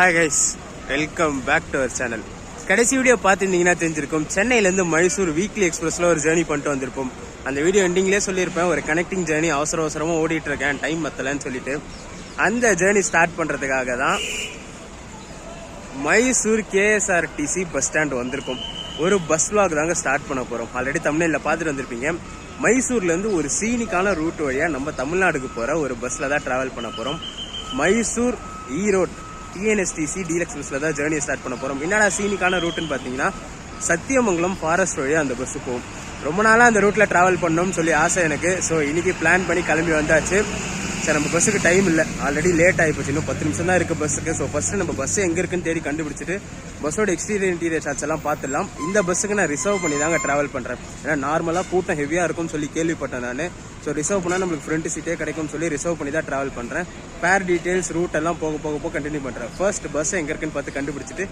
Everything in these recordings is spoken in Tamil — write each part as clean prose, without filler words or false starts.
Hi guys, welcome back to our channel. கடைசி வீடியோ பார்த்துருந்தீங்கன்னா தெரிஞ்சிருக்கும், சென்னையிலேருந்து மைசூர் வீக்லி எக்ஸ்பிரஸில் ஒரு ஜேர்னி பண்ணிட்டு வந்திருப்போம். அந்த வீடியோ எண்டிங்லேயே சொல்லியிருப்பேன், ஒரு கனெக்டிங் ஜேர்னி அவசரமாக ஓடிட்டு இருக்கேன், டைம் மற்றலன்னு சொல்லிட்டு. அந்த ஜேர்னி ஸ்டார்ட் பண்ணுறதுக்காக தான் மைசூர் KSRTC பஸ் ஸ்டாண்ட் வந்திருக்கும். ஒரு பஸ் வாக் தாங்க ஸ்டார்ட் பண்ண போகிறோம். ஆல்ரெடி தமிழ்நாட்டில் பார்த்துட்டு வந்திருப்பீங்க. மைசூர்லேருந்து ஒரு சீனிக்கான ரூட் வழியாக நம்ம தமிழ்நாடுக்கு போகிற ஒரு பஸ்ஸில் தான் ட்ராவல் பண்ண போகிறோம். மைசூர் ஈரோடு TNSTC டீலக்ஸ் பஸ்ஸில் தான் ஜேர்னியை ஸ்டார்ட் பண்ண போகிறோம். என்னடா சீனிக்கான ரூட்டுன்னு பார்த்தீங்கன்னா, சத்தியமங்கலம் ஃபாரஸ்ட் வழியாக அந்த பஸ்ஸு போகும். ரொம்ப நாளாக அந்த ரூட்டில் ட்ராவல் பண்ணணும்னு சொல்லி ஆசை எனக்கு. ஸோ இன்றைக்கி பிளான் பண்ணி கிளம்பி வந்தாச்சு. சரி, நம்ம பஸ்ஸுக்கு டைம் இல்லை, ஆல்ரெடி லேட் ஆகிப்போச்சு, இன்னும் 10 நிமிஷம் தான் இருக்குது பஸ்ஸுக்கு. ஸோ ஃபஸ்ட்டு நம்ம பஸ்ஸு எங்கே இருக்குன்னு தேடி கண்டுபிடிச்சிட்டு பஸ்ஸோட இன்டீரியர் சார்ஜ் எல்லாம் பார்த்துடலாம். இந்த பஸ்ஸுக்கு நான் ரிசர்வ் பண்ணி தாங்க ட்ராவல் பண்ணுறேன். ஏன்னா நார்மலாக கூட்டம் ஹெவியாக இருக்கும்னு சொல்லி கேள்விப்பட்டேன் நான். ஸோ ரிசர்வ் பண்ணால் நம்மளுக்கு ஃப்ரண்ட் சீட்டே கிடைக்கும்னு சொல்லி ரிசர்வ் பண்ணி தான் ட்ராவல் பண்ணுறேன். ஃபேர் டீட்டெயில்ஸ் ரூட் எல்லாம் போக கண்டினியூ பண்ணுறேன். ஃபர்ஸ்ட் பஸ் எங்கே இருக்குன்னு பார்த்து கண்டுபிடிச்சிட்டு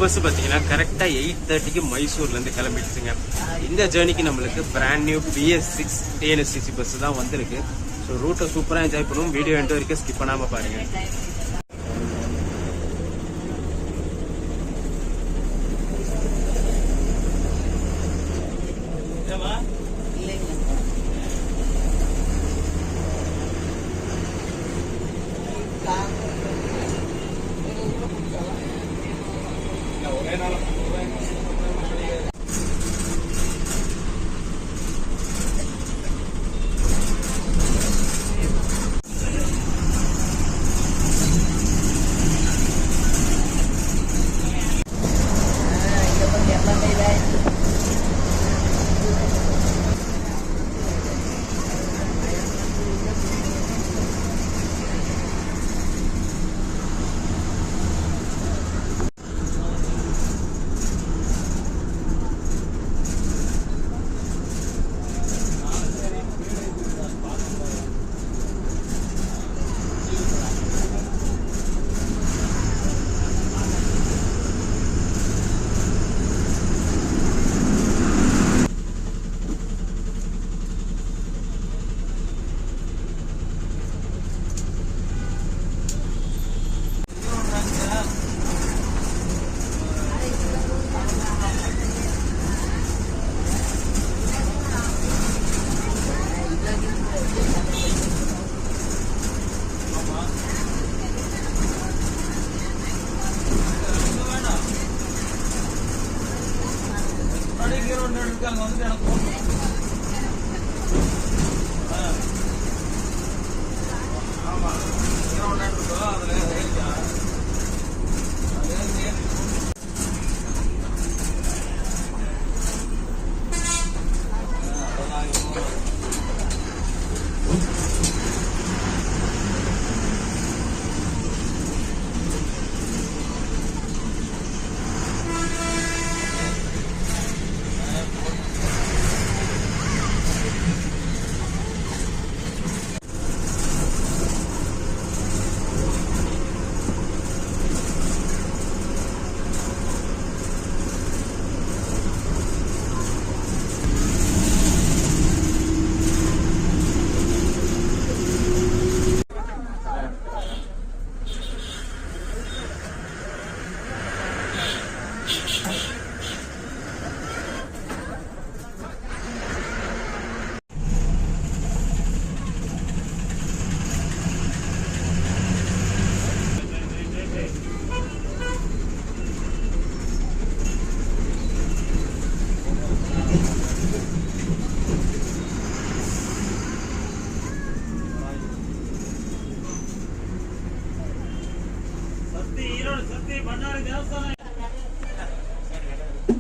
பஸ் பார்த்தீங்கன்னா கரெக்டாக 8:30க்கு மைசூர்லேருந்து கிளம்பிடுச்சுங்க. இந்த ஜேர்னிக்கு நம்மளுக்கு brand new BS6 TNSTC bus தான் வந்திருக்கு. ஸோ ரூட்டை சூப்பராக என்ஜாய் பண்ணுவோம். வீடியோ எண்ட் வரைக்கும் ஸ்கிப் பண்ணாமல் பாருங்கள்.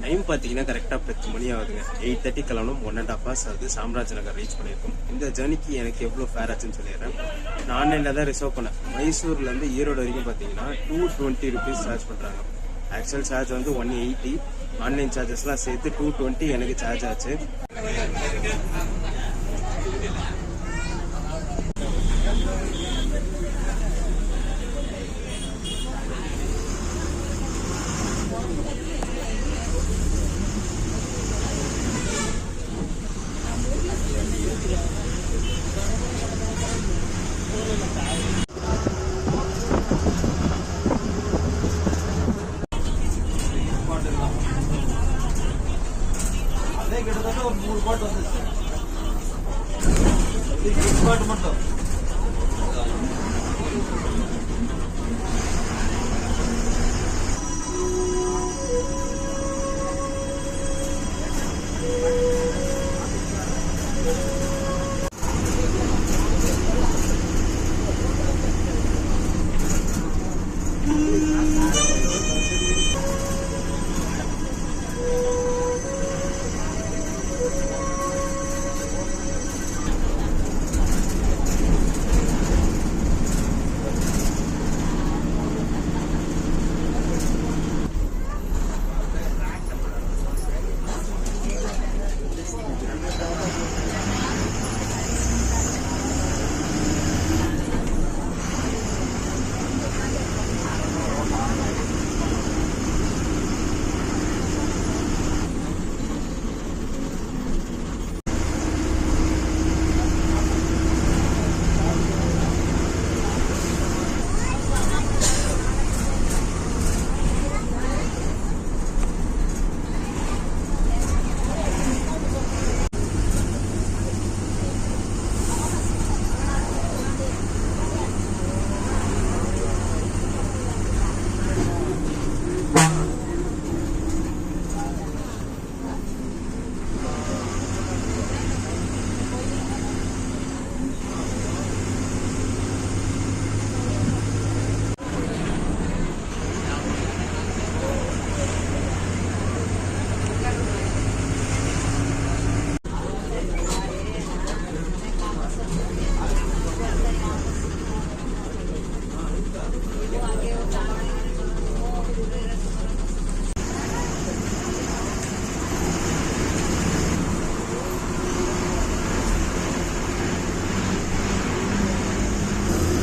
டைம் பார்த்தீங்கன்னா கரெக்டாக 10 மணி ஆகுதுங்க. 8:30 கிளம்பணும். 1.5 hours ஆகுது. சாம்ராஜ் நகர் ரீச் பண்ணியிருக்கோம். இந்த ஜேர்னிக்கு எனக்கு எவ்வளோ ஃபேர் ஆச்சுன்னு சொல்லிடுறேன். நான் ஆன்லைனில் தான் ரிசர்வ் பண்ணேன். மைசூர்லேருந்து ஈரோடு வரைக்கும் பார்த்தீங்கன்னா 220 rupees சார்ஜ் பண்ணுறாங்க. ஆக்சுவல் சார்ஜ் வந்து 180. ஆன்லைன் சார்ஜஸ்லாம் சேர்த்து 220 எனக்கு சார்ஜ் ஆச்சு. கிட்டத்தட்ட ஒரு 3 பாட்டு வந்துச்சு. பாட்டு மட்டும்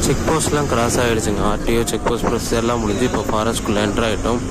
செக் போஸ்ட்லாம் கிராஸ் ஆகிடுச்சுங்க. ஆர்டிஓ செக் போஸ்ட் ப்ரொசீஜர் எல்லாம் முடிஞ்சு இப்போ ஃபாரஸ்ட்குள்ளே என்ட்ரு ஆகிட்டோம்.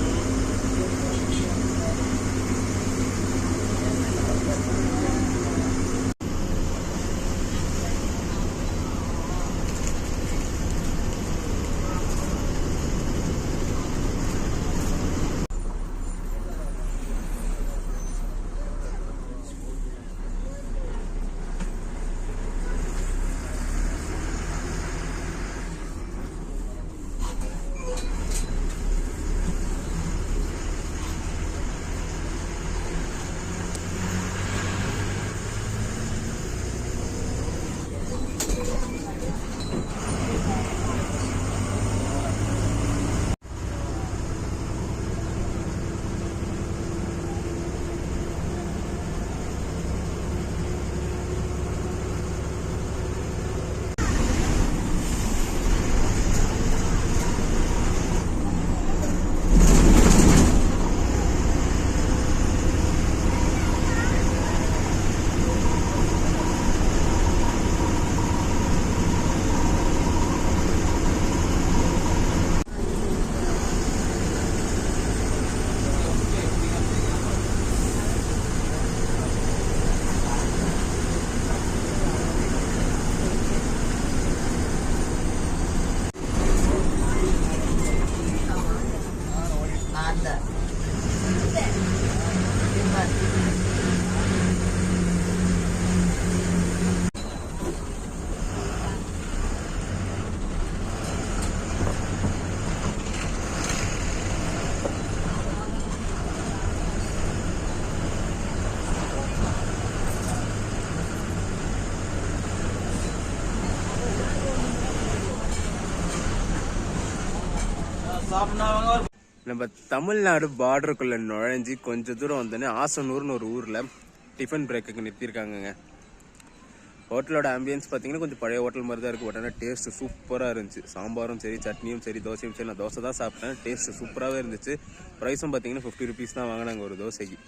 நம்ம தமிழ்நாடு பார்டருக்குள்ள நுழைஞ்சி கொஞ்சம் தூரம் வந்தோடனே ஆசனூர்னு ஒரு ஊரில் டிஃபன் பிரேக்குக்கு நிறுத்தியிருக்காங்கங்க. ஹோட்டலோட ஆம்பியன்ஸ் பார்த்தீங்கன்னா கொஞ்சம் பழைய ஹோட்டல் மாதிரி தான் இருக்குது. பட் ஆனால் டேஸ்ட்டு சூப்பராக இருந்துச்சு. சாம்பாரும் சரி, சட்னியும் சரி, தோசையும் சரி. நான் தோசை தான் சாப்பிட்டேன். டேஸ்ட்டு சூப்பராகவே இருந்துச்சு. ப்ரைஸும் பார்த்தீங்கன்னா 50 rupees தான் வாங்கினாங்க ஒரு தோசைக்கு.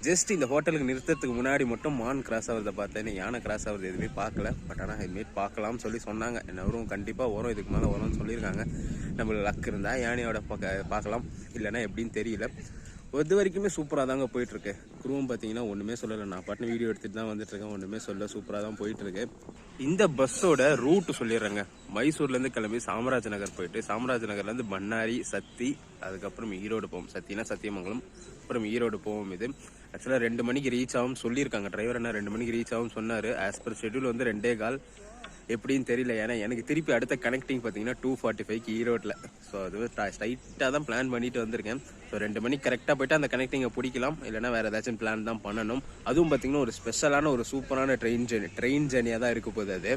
ஜஸ்ட் இந்த ஹோட்டலுக்கு நிறுத்தத்துக்கு முன்னாடி மட்டும் மான் கிராஸ் ஆகிறத பார்த்தேன். யானை கிராஸ் ஆகிறது எதுவுமே பார்க்கல. பட் ஆனால் இதுமாரி பார்க்கலாம்னு சொல்லி சொன்னாங்க. என்னவரும் கண்டிப்பாக வரும், இதுக்கு மேலே வரும்னு சொல்லியிருக்காங்க. நம்மளுக்கு லக் இருந்தால் யானையோட பார்க்கலாம், இல்லைன்னா எப்படின்னு தெரியல. இது வரைக்குமே சூப்பராக தாங்க போயிட்டுருக்கு. குரூவும் பார்த்தீங்கன்னா ஒன்றுமே சொல்லலை. நான் பாட்டு வீடியோ எடுத்துகிட்டு தான் வந்துட்டுருக்கேன். ஒன்றுமே சொல்ல, சூப்பராக தான் போயிட்டுருக்கு. இந்த பஸ்ஸோட ரூட்டு சொல்லிடுறேங்க. மைசூர்லேருந்து கிளம்பி சாமராஜ் நகர் போயிட்டு, சாமராஜ் நகர்லேருந்து பண்ணாரி, சத்தி, அதுக்கப்புறம் ஈரோடு போவோம். சத்தினா சத்தியமங்கலம், அப்புறம் ஈரோடு போவோம். இது ஆக்சுவலாக 2 மணிக்கு ரீச் ஆகும் சொல்லியிருக்காங்க. டிரைவர் என்ன 2 மணிக்கு ரீச் ஆகும் சொன்னார். ஆஸ் பர் ஷெட்யூல் வந்து 2:15 எப்படின்னு தெரியல. ஏன்னா எனக்கு திருப்பி அடுத்த கனெக்டிங் பார்த்தீங்கன்னா 2:45 ஈரோட்டில். ஸோ அது ஸ்ட்ரைட்டாக தான் பிளான் பண்ணிட்டு வந்திருக்கேன். ஸோ 2 மணிக்கு கரெக்டாக போய்ட்டு அந்த கனெக்டிங்கை பிடிக்கலாம், இல்லைனா வேறு ஏதாச்சும் பிளான் தான் பண்ணணும். அதுவும் பார்த்தீங்கன்னா ஒரு ஸ்பெஷலான ஒரு சூப்பரான ட்ரெயின் ஜர்னியாக தான் இருக்க போகுது அது.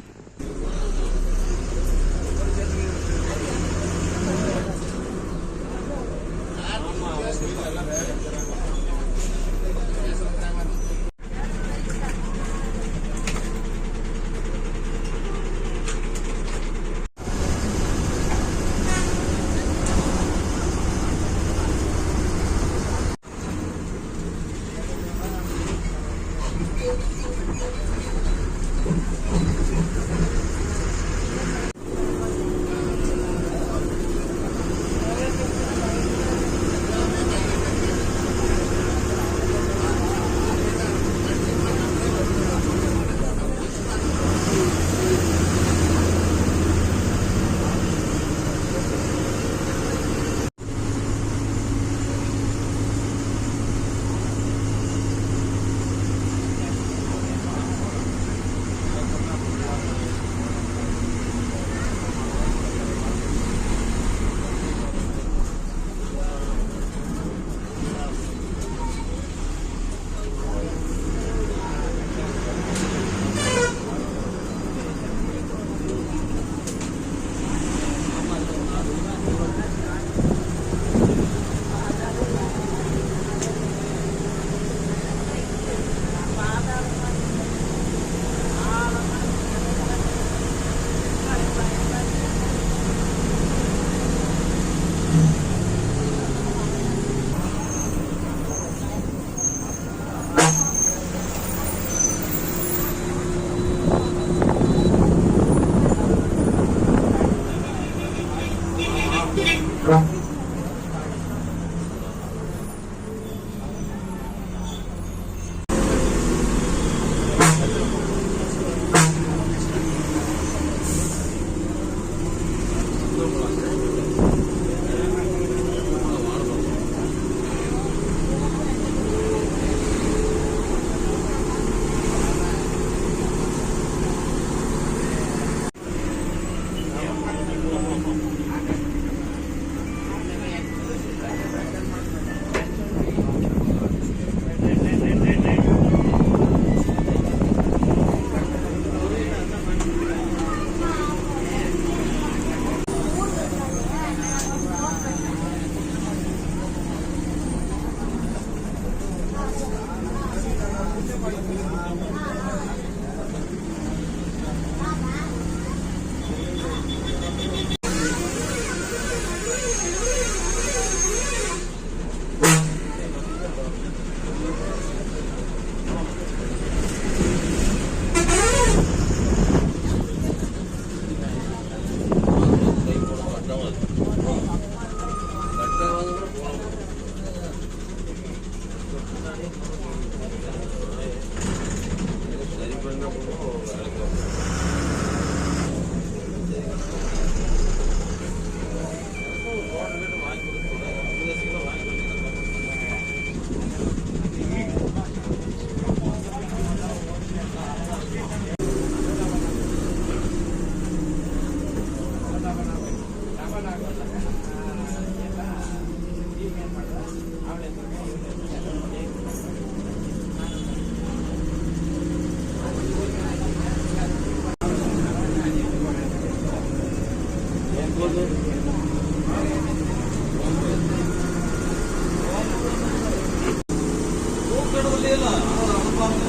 இல்ல அவன் பாருங்க.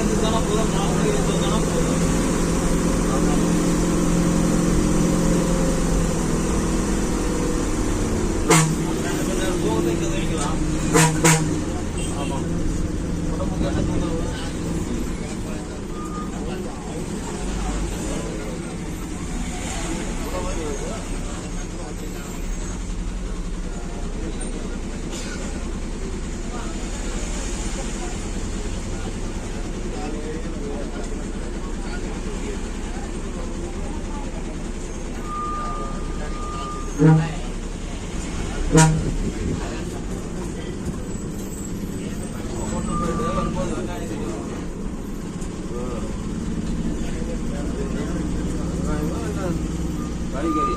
எந்த தானே போதும், 4 மணிக்கு எந்த தானே போதும். போகுது இங்க வைக்கலாம். ஆமா உடம்புக்கு என்ன தொந்தரவு? காய்கறி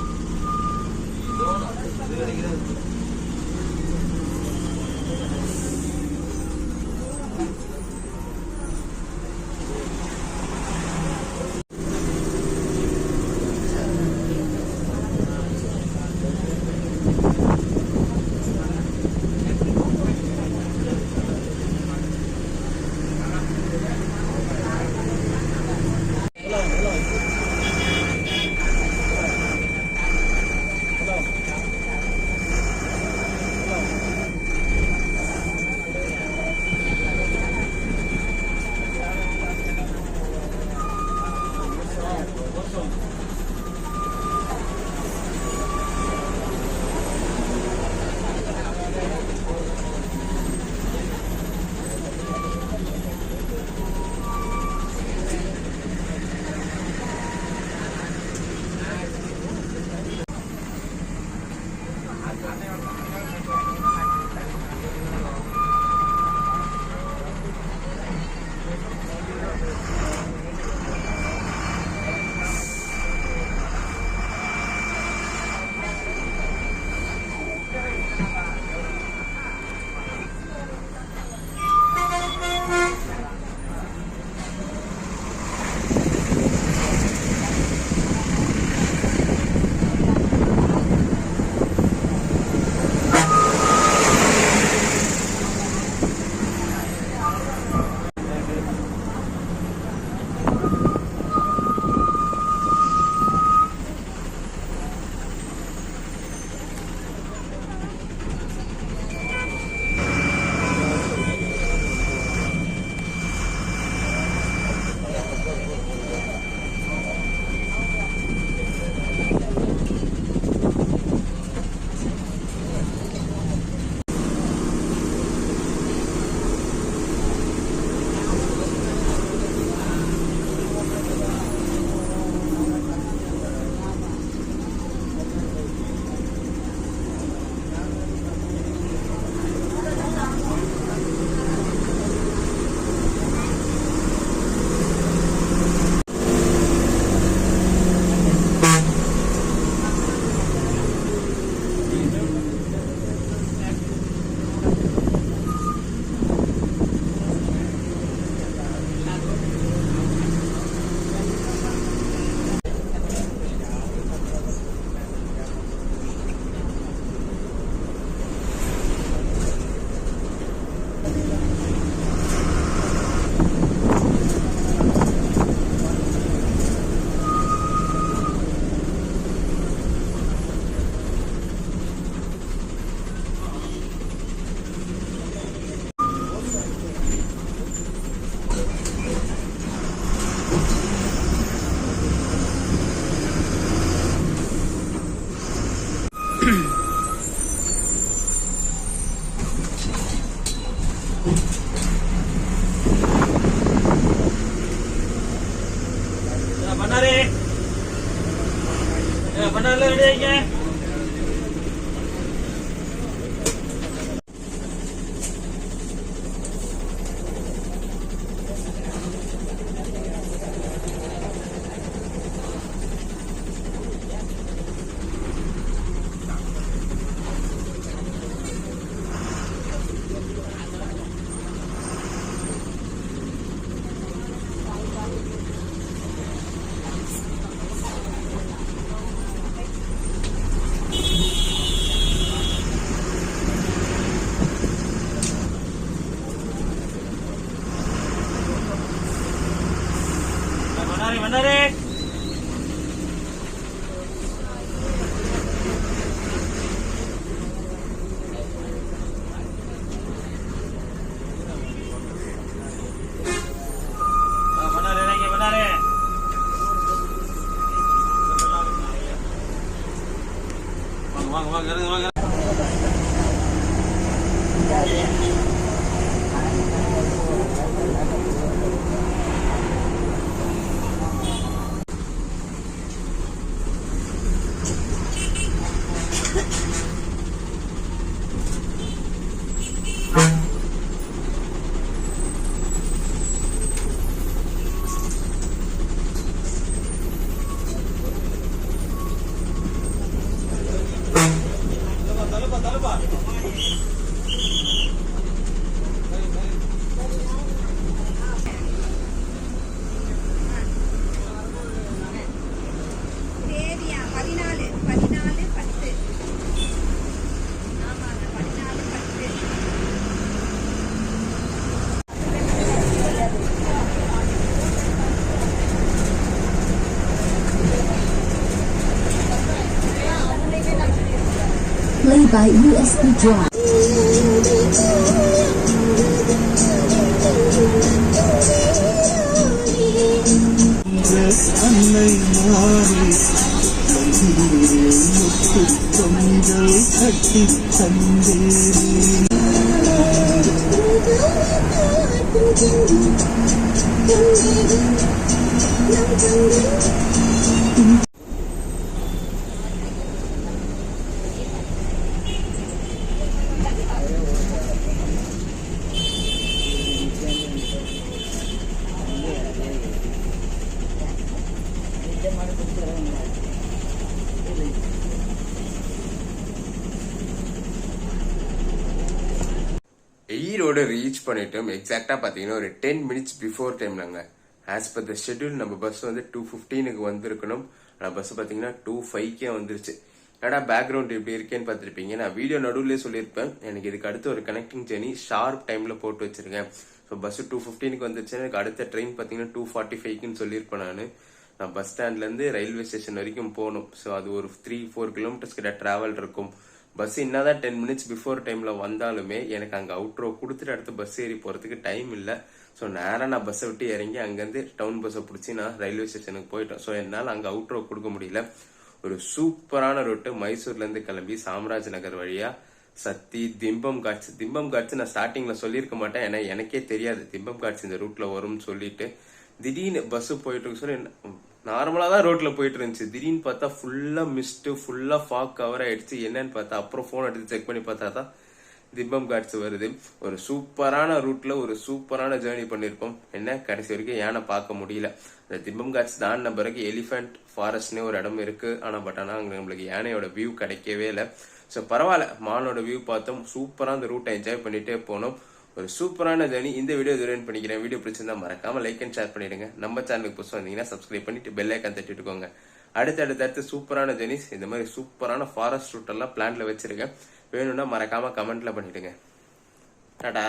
பண்ணல ரெடி ஆயிங்க. வாங்க வாங்க இறங்க வாங்க. தேதியா 14 10 ஆமாங்க 14 10 Play by USB drive. அன்னை மாறி கொஞ்சல் கட்டி தந்தேரி ஈரோடு ரீச் பண்ணிட்டோம். எக்ஸாக்டா பாத்தீங்கன்னா ஒரு 10 மினிட்ஸ் பிஃபோர் டைம்லங்க. ஆஸ் பர் த ஷெட்யூல் நம்ம பஸ் வந்து 2:15 வந்திருக்கணும். ஆனா பஸ் பாத்தீங்கன்னா 2:05 வந்துருச்சு. ஏடா பேக்ரவுண்ட் இப்படி இருக்கேன்னு பார்த்திருப்பீங்க. நான் வீடியோ நடுவுலயே சொல்லியிருப்பேன், எனக்கு இதுக்கு அடுத்து ஒரு கனெக்டிங் ஜெர்னி ஷார்ப் டைம்ல போட்டு வச்சிருக்கேன். ஸோ பஸ் 2:15 வந்துருச்சு. எனக்கு அடுத்த ட்ரெயின் பாத்தீங்கன்னா 2:45 சொல்லியிருப்பேன். நான் பஸ் ஸ்டாண்ட்ல இருந்து ரயில்வே ஸ்டேஷன் வரைக்கும் போகணும். ஸோ அது ஒரு 3-4 கிலோமீட்டர்ஸ் கிட்ட டிராவல் இருக்கும். பஸ் என்னதான் 10 மினிட்ஸ் பிஃபோர் டைம்ல வந்தாலுமே எனக்கு அங்க அவுட்ரோ கொடுத்துட்டு அடுத்து பஸ் ஏறி போறதுக்கு டைம் இல்ல. ஸோ நேரம் நான் பஸ்ஸை விட்டு இறங்கி அங்கிருந்து டவுன் பஸ்ஸை பிடிச்சி நான் ரயில்வே ஸ்டேஷனுக்கு போயிட்டேன். ஸோ என்னால் அங்க அவுட்ரோ கொடுக்க முடியல. ஒரு சூப்பரான ரூட்டு மைசூர்ல இருந்து கிளம்பி சாம்ராஜ் நகர் வழியா சத்தி திம்பம் காட்ஸ் நான் ஸ்டார்டிங்ல சொல்லியிருக்க மாட்டேன். ஏன்னா எனக்கே தெரியாது திம்பம் காட்ஸ் இந்த ரூட்ல வரும்னு சொல்லிட்டு திடீர்னு பஸ் போயிட்டு இருக்கு சொல்லி நார்மலா தான் ரோட்ல போயிட்டு இருந்துச்சு. திடீர்னு பார்த்தா ஃபுல்லா மிஸ்ட் ஃபுல்லா ஃபாக் கவர் ஆயிடுச்சு. என்னன்னு பார்த்தா அப்புறம் போன் எடுத்து செக் பண்ணி பார்த்தா தான் திம்பம் காட்ஸ் வருது. ஒரு சூப்பரான ரூட்ல ஒரு சூப்பரான ஜேர்னி பண்ணிருப்போம். என்ன கடைசி வரைக்கும் யானை பார்க்க முடியல. அந்த திம்பம் காட்ஸ் தாண்டின பிறகு எலிஃபென்ட் ஃபாரஸ்ட்னே ஒரு இடம் இருக்கு. ஆனா அங்க நம்மளுக்கு யானையோட வியூ கிடைக்கவே இல்லை. ஸோ பரவாயில்ல, மானோட வியூ பார்த்தோம். சூப்பரா அந்த ரூட்டை என்ஜாய் பண்ணிட்டே போனோம். ஒரு சூப்பரான ஜேர்னி. இந்த வீடியோ ஜாயின் பண்ணிக்கிறேன். வீடியோ பிடிச்சிருந்தா மறக்காம லைக் அண்ட் ஷேர் பண்ணிடுங்க. நம்ம சேனலுக்கு புதுசா வந்தீங்கன்னா சப்ஸ்கிரைப் பண்ணிட்டு பெல் ஐக்கான் தட்டிட்டுக்கோங்க. அடுத்து சூப்பரான ஜெர்னிஸ் இந்த மாதிரி சூப்பரான ஃபாரஸ்ட் ரூட் எல்லாம் பிளான்ல வச்சிருக்கேன். வேணும்னா மறக்காம கமெண்ட்ல பண்ணிடுங்க. டாடா.